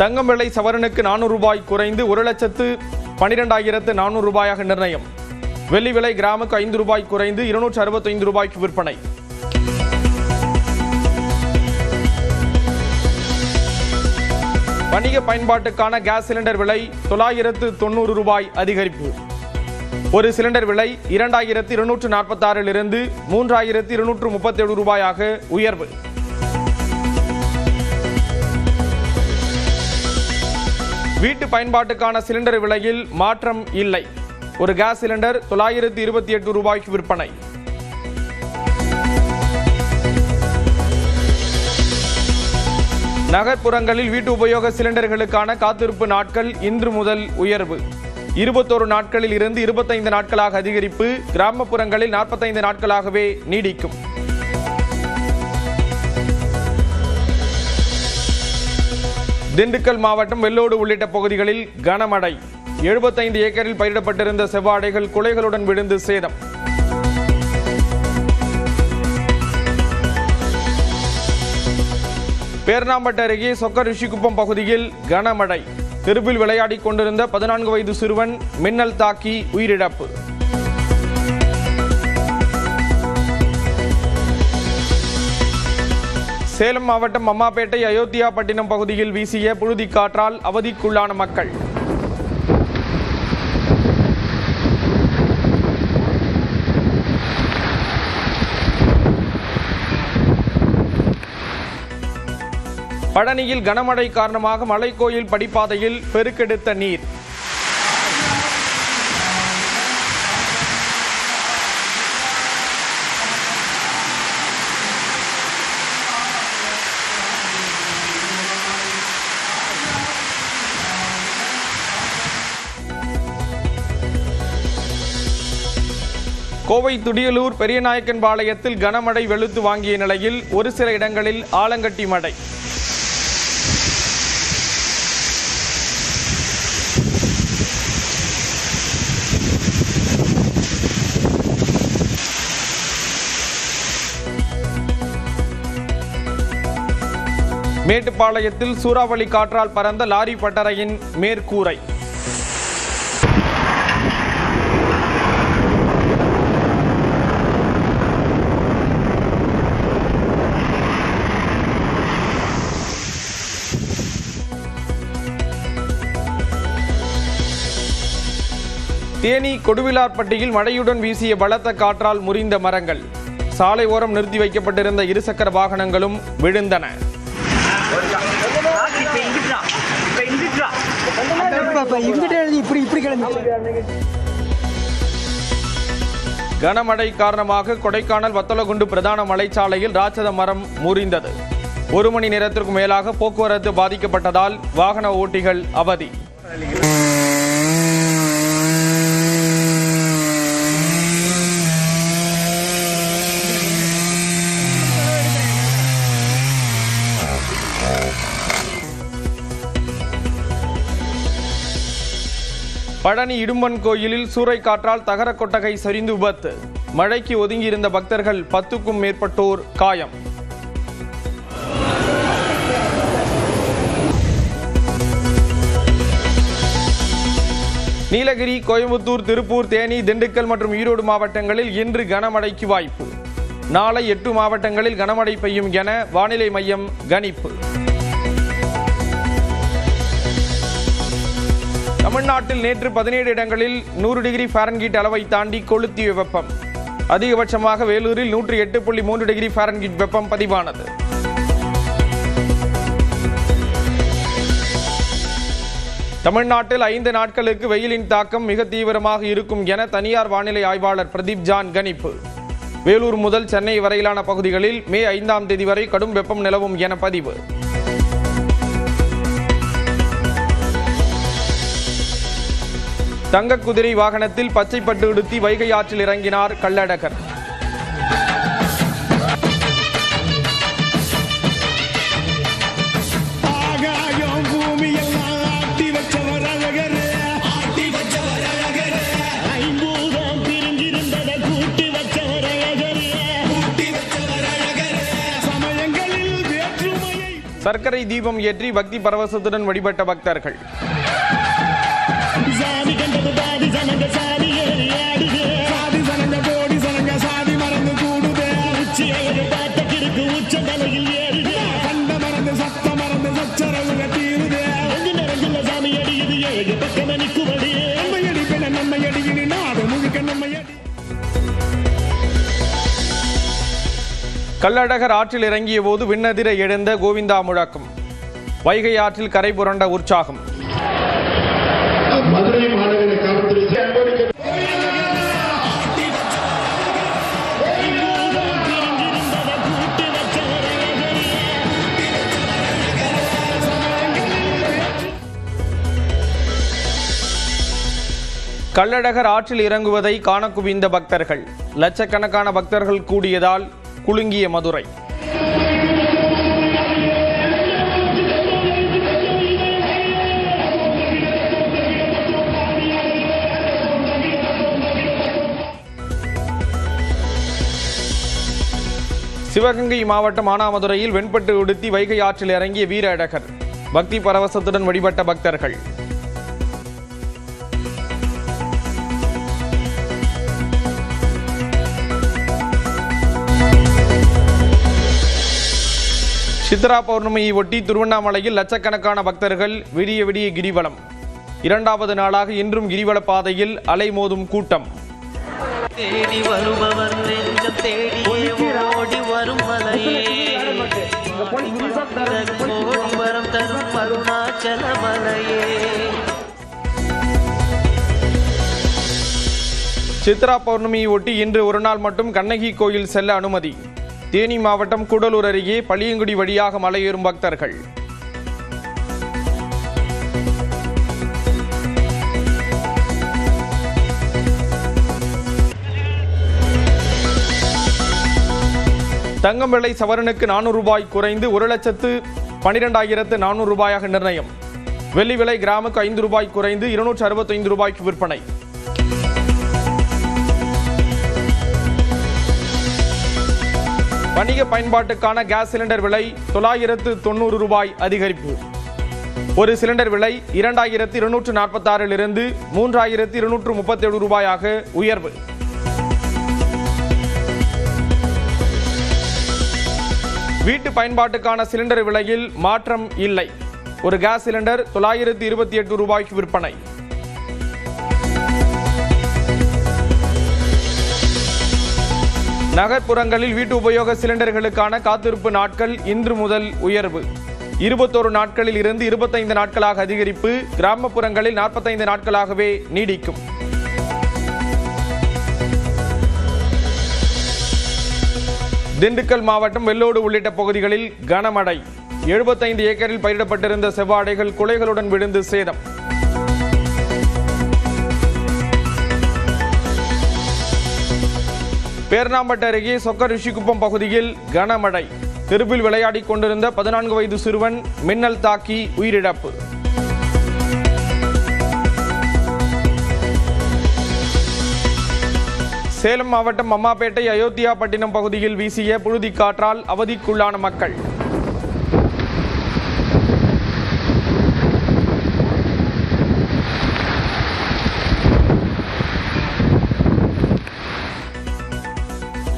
தங்கம் விலை சவரனுக்கு 400 ரூபாய் குறைந்து 1,12,400 ரூபாயாக நிர்ணயம். வெள்ளி விலை கிராமுக்கு 5 ரூபாய் குறைந்து 265 ரூபாய்க்கு விற்பனை. வணிக பயன்பாட்டுக்கான கேஸ் சிலிண்டர் விலை 990 ரூபாய் அதிகரிப்பு. ஒரு சிலிண்டர் விலை 2,246 3,237 ரூபாயாக உயர்வு. வீட்டு பயன்பாட்டுக்கான சிலிண்டர் விலையில் மாற்றம் இல்லை. ஒரு கேஸ் சிலிண்டர் 928 ரூபாய்க்கு விற்பனை. நகர்ப்புறங்களில் வீட்டு உபயோக சிலிண்டர்களுக்கான காத்திருப்பு நாட்கள் இன்று முதல் உயர்வு. 21 நாட்களில் இருந்து 25 நாட்களாக அதிகரிப்பு. கிராமப்புறங்களில் 45 நாட்களாகவே நீடிக்கும். திண்டுக்கல் மாவட்டம் வெள்ளோடு உள்ளிட்ட பகுதிகளில் கனமழை. 75 ஏக்கரில் பயிரிடப்பட்டிருந்த செவ்வாழைகள் குலைகளுடன் விழுந்து சேதம். பேர்ணாம்பட்டு அருகே சொக்க ரிஷிக்குப்பம் பகுதியில் கனமழை. தெருவில் விளையாடிக் கொண்டிருந்த 14 வயது சிறுவன் மின்னல் தாக்கி உயிரிழப்பு. சேலம் மாவட்டம் அம்மாப்பேட்டை அயோத்தியாபட்டினம் பகுதியில் வீசிய புழுதி காற்றால் அவதிக்குள்ளான மக்கள். பழனியில் கனமழை காரணமாக மலைக்கோயில் படிப்பாதையில் பெருக்கெடுத்த நீர். கோவை துடியலூர் பெரியநாயக்கன்பாளையத்தில் கனமழை வெளுத்து வாங்கிய நிலையில் ஒரு சில இடங்களில் ஆலங்கட்டி மழை. மேட்டுப்பாளையத்தில் சூறாவளி காற்றால் பறந்த லாரி பட்டறையின் மேற்கூரை. தேனி கொடுவிலார்பட்டியில் மழையுடன் வீசிய பலத்த காற்றால் முறிந்த மரங்கள். சாலை ஓரம் நிறுத்தி வைக்கப்பட்டிருந்த இருசக்கர வாகனங்களும் விழுந்தன. கனமழை காரணமாக கொடைக்கானல் வத்தலகுண்டு பிரதான மலைச்சாலையில் ராட்சத மரம் முறிந்தது. 1 மணி நேரத்திற்கு மேலாக போக்குவரத்து பாதிக்கப்பட்டதால் வாகன ஓட்டிகள் அவதி. பழனி இடும்பன் கோயிலில் சூறைக்காற்றால் தகர கொட்டகை சரிந்து விபத்து. மழைக்கு ஒதுங்கியிருந்த பக்தர்கள் 10க்கும் மேற்பட்டோர் காயம். நீலகிரி, கோயம்புத்தூர், திருப்பூர், தேனி, திண்டுக்கல் மற்றும் ஈரோடு மாவட்டங்களில் இன்று கனமழைக்கு வாய்ப்பு. நாளை 8 மாவட்டங்களில் கனமழை பெய்யும் என வானிலை மையம் கணிப்பு. தமிழ்நாட்டில் நேற்று 17 இடங்களில் 100 டிகிரி ஃபாரன்ஹீட் அளவை தாண்டி கொளுத்திய வெப்பம். அதிகபட்சமாக வேலூரில் 108.3 டிகிரி ஃபாரன்ஹீட் வெப்பம் பதிவானது. தமிழ்நாட்டில் 5 நாட்களுக்கு வெயிலின் தாக்கம் மிக தீவிரமாக இருக்கும் என தனியார் வானிலை ஆய்வாளர் பிரதீப் ஜான் கணிப்பு. வேலூர் முதல் சென்னை வரையிலான பகுதிகளில் மே 5ஆம் தேதி வரை கடும் வெப்பம் நிலவும் என பதிவு. தங்க குதிரை வாகனத்தில் பச்சை பட்டு உடுத்தி வைகை ஆற்றில் இறங்கினார் கள்ளழகர். சர்க்கரை தீபம் ஏற்றி பக்தி பரவசத்துடன் வழிபட்ட பக்தர்கள். கள்ளழகர் ஆற்றில் இறங்கிய போது விண்ணதிர எழுந்த கோவிந்தா முழக்கம். வைகை ஆற்றில் கரை புரண்ட உற்சாகம். கள்ளழகர் ஆற்றில் இறங்குவதை காண குவிந்த பக்தர்கள். லட்சக்கணக்கான பக்தர்கள் கூடியதால் குலுங்கிய மதுரை. சிவகங்கை மாவட்டம் மானாமதுரையில் வெண்பட்டு உடுத்தி வைகை ஆற்றில் இறங்கிய வீர அழகர். பக்தி பரவசத்துடன் வழிபட்ட பக்தர்கள். சித்ரா பௌர்ணமியை ஒட்டி திருவண்ணாமலையில் லட்சக்கணக்கான பக்தர்கள் விடிய விடிய கிரிவலம். இரண்டாவது நாளாக இன்றும் கிரிவல பாதையில் அலைமோதும் கூட்டம். தேடி வருபவர் நெஞ்சம் தேடி ஓடி வரும் மலையே, ஓடி வரம் தரும் அருணாச்சல மலையே. சித்ரா பௌர்ணமியை ஒட்டி இன்று ஒரு நாள் மட்டும் கண்ணகி கோயில் செல்ல அனுமதி. தேனி மாவட்டம் கூடலூர் அருகே பளியங்குடி வழியாக மலையேறும் பக்தர்கள். தங்கம் விலை சவரனுக்கு 400 ரூபாய் குறைந்து 1,12,400 ரூபாயாக நிர்ணயம். வெள்ளி விலை கிராமுக்கு 5 ரூபாய் குறைந்து 265 ரூபாய்க்கு விற்பனை. வணிக பயன்பாட்டுக்கான கேஸ் சிலிண்டர் விலை 990 ரூபாய் அதிகரிப்பு. ஒரு சிலிண்டர் விலை 2,246 3,237 ரூபாயாக உயர்வு. வீட்டு பயன்பாட்டுக்கான சிலிண்டர் விலையில் மாற்றம் இல்லை. ஒரு கேஸ் சிலிண்டர் 928 ரூபாய்க்கு விற்பனை. நகர்ப்புறங்களில் வீட்டு உபயோக சிலிண்டர்களுக்கான காத்திருப்பு நாட்கள் இன்று முதல் உயர்வு. 21 நாட்களில் இருந்து 25 நாட்களாக அதிகரிப்பு. கிராமப்புறங்களில் 45 நாட்களாகவே நீடிக்கும். திண்டுக்கல் மாவட்டம் வெள்ளோடு உள்ளிட்ட பகுதிகளில் கனமழை. 75 ஏக்கரில் பயிரிடப்பட்டிருந்த செவ்வாழைகள் குலைகளுடன் விழுந்து சேதம். பேர்ணாம்பட்டு அருகே சொக்க ரிஷிகுப்பம் பகுதியில் கனமழை. தெருவில் விளையாடி கொண்டிருந்த 14 வயது சிறுவன் மின்னல் தாக்கி உயிரிழப்பு. சேலம் மாவட்டம் அம்மாப்பேட்டை அயோத்தியாபட்டினம் பகுதியில் வீசிய புழுதி காற்றால் அவதிக்குள்ளான மக்கள்.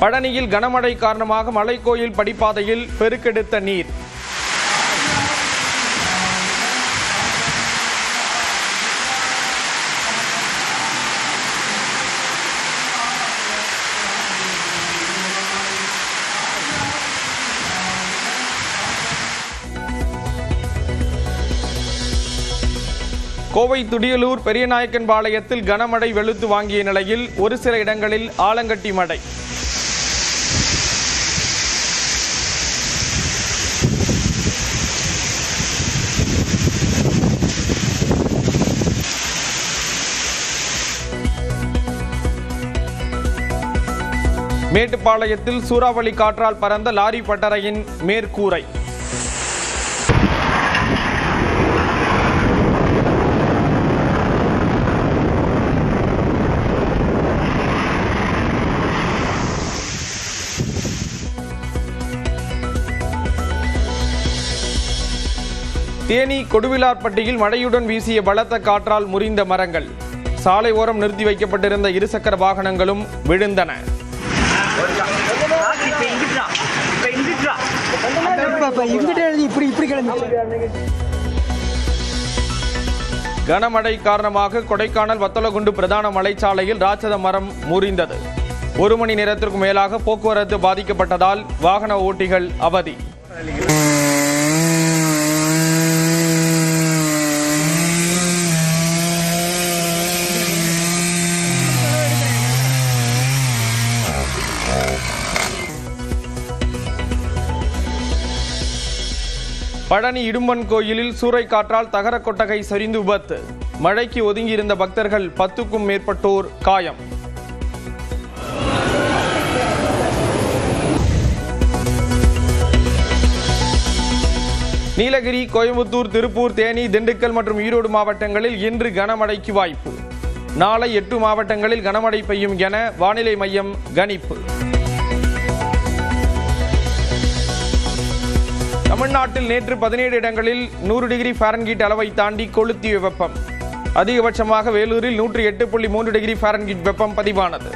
பழனியில் கனமழை காரணமாக மலைக்கோயில் படிப்பாதையில் பெருக்கெடுத்த நீர். கோவை துடியலூர் பெரியநாயக்கன்பாளையத்தில் கனமழை வெளுத்து வாங்கிய நிலையில் ஒரு சில இடங்களில் ஆலங்கட்டி மழை. மேட்டுப்பாளையத்தில் சூறாவளி காற்றால் பறந்த லாரி பட்டறையின் மேற்கூரை. தேனி கொடுவிலார்பட்டியில் மழையுடன் வீசிய பலத்த காற்றால் முறிந்த மரங்கள், சாலை ஓரம் நிறுத்தி வைக்கப்பட்டிருந்த இருசக்கர வாகனங்களும் விழுந்தன. கனமழை காரணமாக கொடைக்கானல் வத்தலகுண்டு பிரதான மலைச்சாலையில் ராட்சத மரம் முறிந்தது. 1 மணி நேரத்திற்கும் மேலாக போக்குவரத்து பாதிக்கப்பட்டதால் வாகன ஓட்டிகள் அவதி. பழனி இடும்பன் கோயிலில் சூறைக்காற்றால் தகர கொட்டகை சரிந்து விபத்து. மழைக்கு ஒதுங்கியிருந்த பக்தர்கள் 10க்கும் மேற்பட்டோர் காயம். நீலகிரி, கோயம்புத்தூர், திருப்பூர், தேனி, திண்டுக்கல் மற்றும் ஈரோடு மாவட்டங்களில் இன்று கனமழைக்கு வாய்ப்பு. நாளை 8 மாவட்டங்களில் கனமழை பெய்யும் என வானிலை மையம் கணிப்பு. தமிழ்நாட்டில் நேற்று 17 இடங்களில் 100 டிகிரி ஃபாரன்ஹீட் அளவை தாண்டி கொளுத்திய வெப்பம். அதிகபட்சமாக வேலூரில் 108.3 டிகிரி ஃபாரன்ஹீட் வெப்பம் பதிவானது.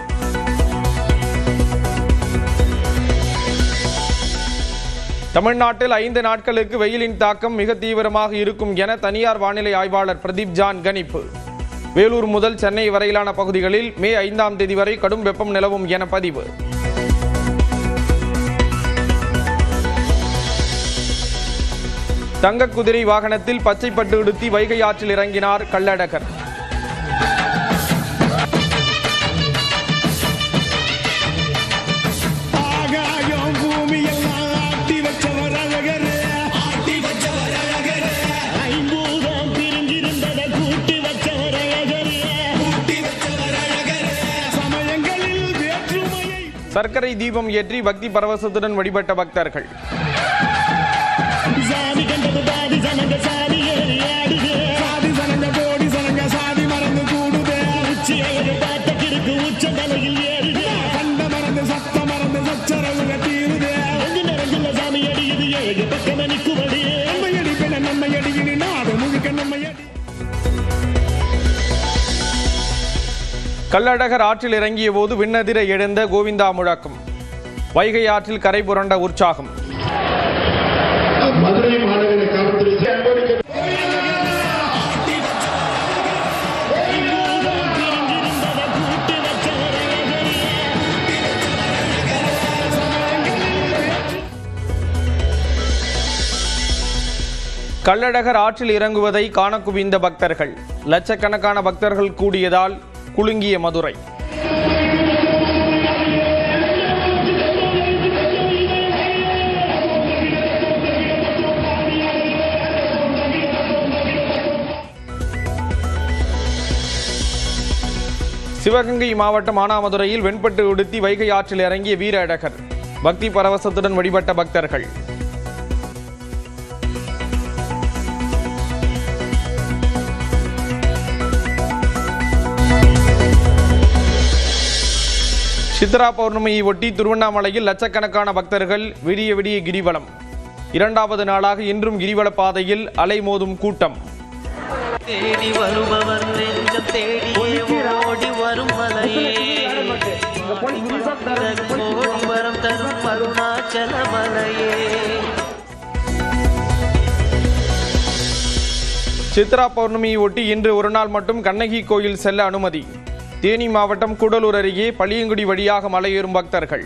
தமிழ்நாட்டில் 5 நாட்களுக்கு வெயிலின் தாக்கம் மிக தீவிரமாக இருக்கும் என தனியார் வானிலை ஆய்வாளர் பிரதீப் ஜான் கணிப்பு. வேலூர் முதல் சென்னை வரையிலான பகுதிகளில் மே 5ஆம் தேதி வரை கடும் வெப்பம் நிலவும் என பதிவு. தங்க குதிரை வாகனத்தில் பச்சைப்பட்டு உடுத்தி வைகை ஆற்றில் இறங்கினார் கள்ளழகர். சர்க்கரை தீபம் ஏற்றி பக்தி பரவசத்துடன் வழிபட்ட பக்தர்கள். கள்ளழகர் ஆற்றில் இறங்கிய போது விண்ணதிர எழுந்த கோவிந்தா முழக்கம். வைகை ஆற்றில் கரை புரண்ட உற்சாகம். கள்ளழகர் ஆற்றில் இறங்குவதை காண குவிந்த பக்தர்கள். லட்சக்கணக்கான பக்தர்கள் கூடியதால் குலுங்கிய மதுரை. சிவகங்கை மாவட்டம் மானாமதுரையில் வெண்பட்டு உடுத்தி வைகை ஆற்றில் இறங்கிய வீர அழகர். பக்தி பரவசத்துடன் வழிபட்ட பக்தர்கள். சித்ரா பௌர்ணமியை ஒட்டி திருவண்ணாமலையில் லட்சக்கணக்கான பக்தர்கள் விடிய விடிய கிரிவலம். 2வது நாளாக இன்றும் கிரிவல பாதையில் அலைமோதும் கூட்டம். தேடி வருபவர் நெஞ்சம் தேடியே ஓடி வரும் மலையே, கோடி வரம் தரும் அருணாச்சல மலையே. சித்ரா பௌர்ணமியை ஒட்டி இன்று ஒரு நாள் மட்டும் கண்ணகி கோயில் செல்ல அனுமதி. தேனி மாவட்டம் கூடலூர் அருகே பளியங்குடி வழியாக மலையேறும் பக்தர்கள்.